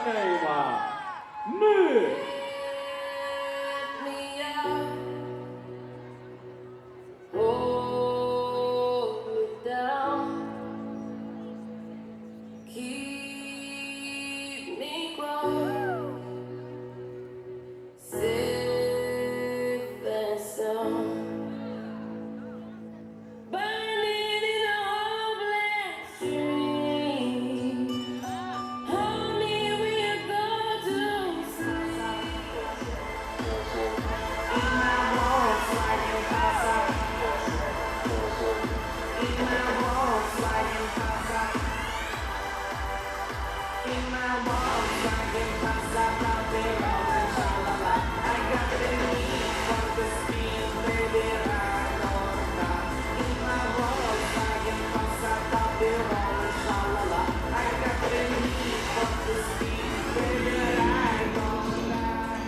name Nick. Me up, hold me down, keep me close, safe and sound. Burning in a hopeless dream. Honey, we'll go to sleep. In my walls, flying casa. In my walls, flying casa. In my walls, flying casa. Popping all the shalala. I got the need for the speed, baby. I know that. In my walls, flying casa. Popping all the shalala. I got the need for the speed, baby. I know that.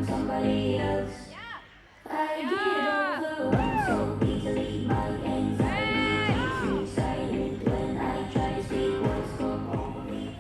Somebody else. I get overwhelmed so easily. My anxiety makes me silent when I try to speak what's come over me.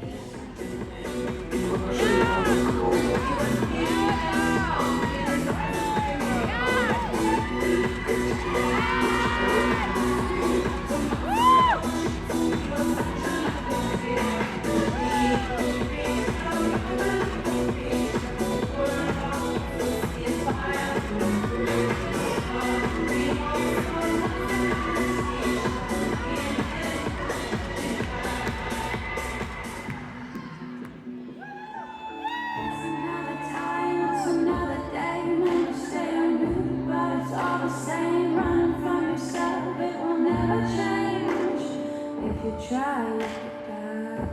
It's another time, it's another day. Never say I'm new, but it's all the same. Running from yourself, it will never change if you try to die.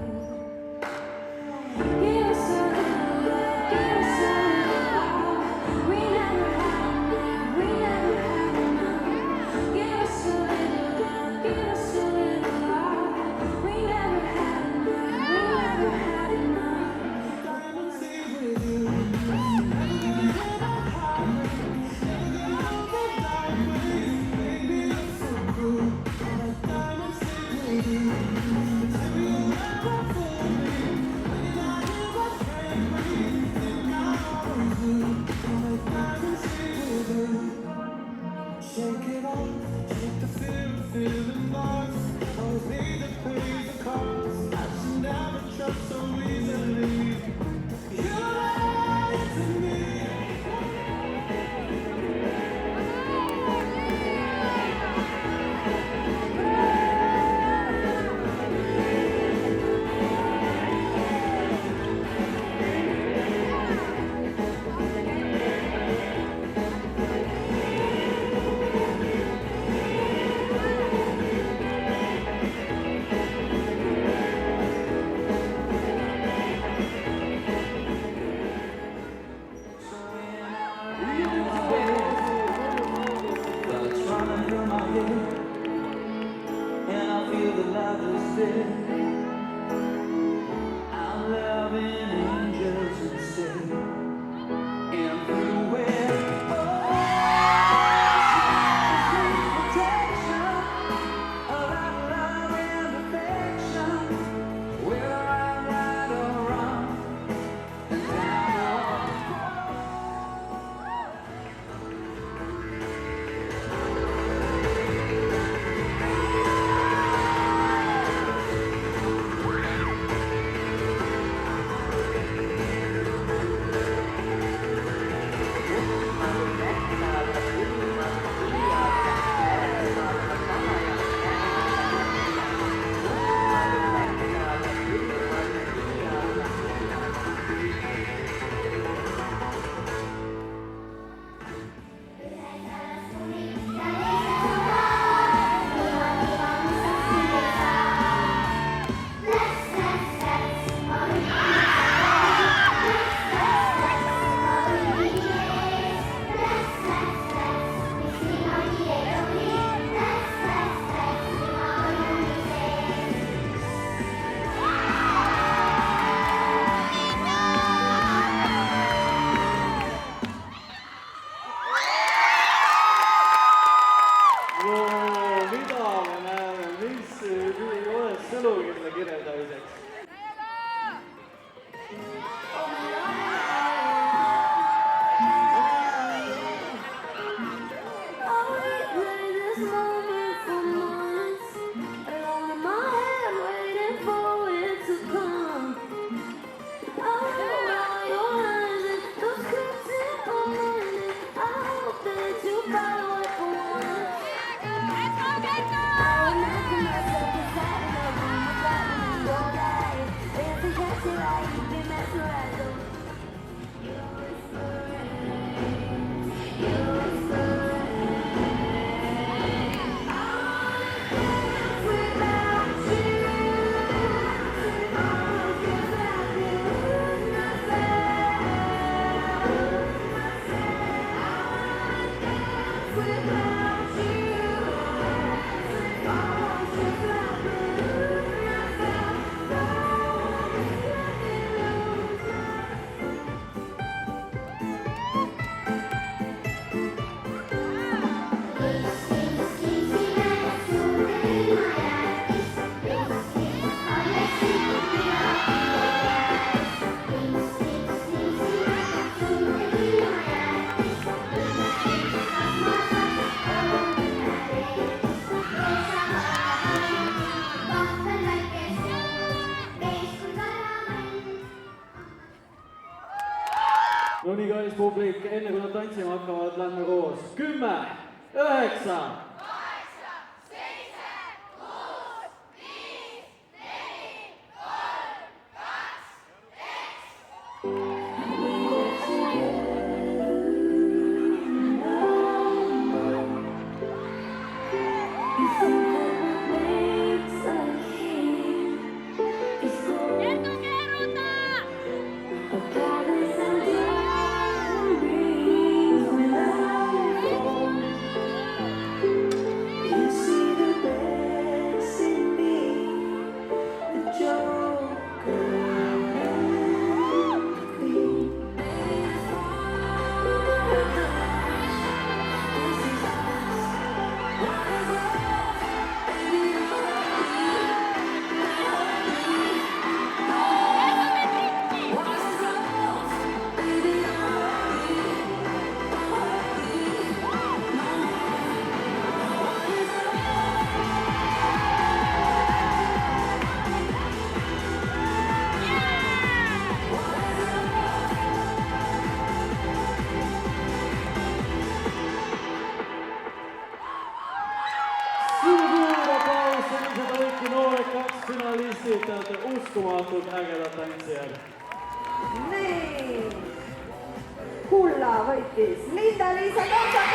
Give us a little love, give us a little love. We never had enough, we never had enough. Give us a little love, give us a little love. We never had enough, we never had enough. Shake it off, shake the feel the noise. Always need to pay the cost. I should never trust so easily. You lied to me. Thoughts running through my head, and I feel the light is dead. I'm loving angels instead, and through it, oh, take No nii, kallis publik, enne kui nad tantsima hakkavad, lähme koos. 10, 9. Noored 2 finalistid, te olete uskumatult ägedad tantsijad. Nii, kulla võitis Linda-Liisa Kontsa.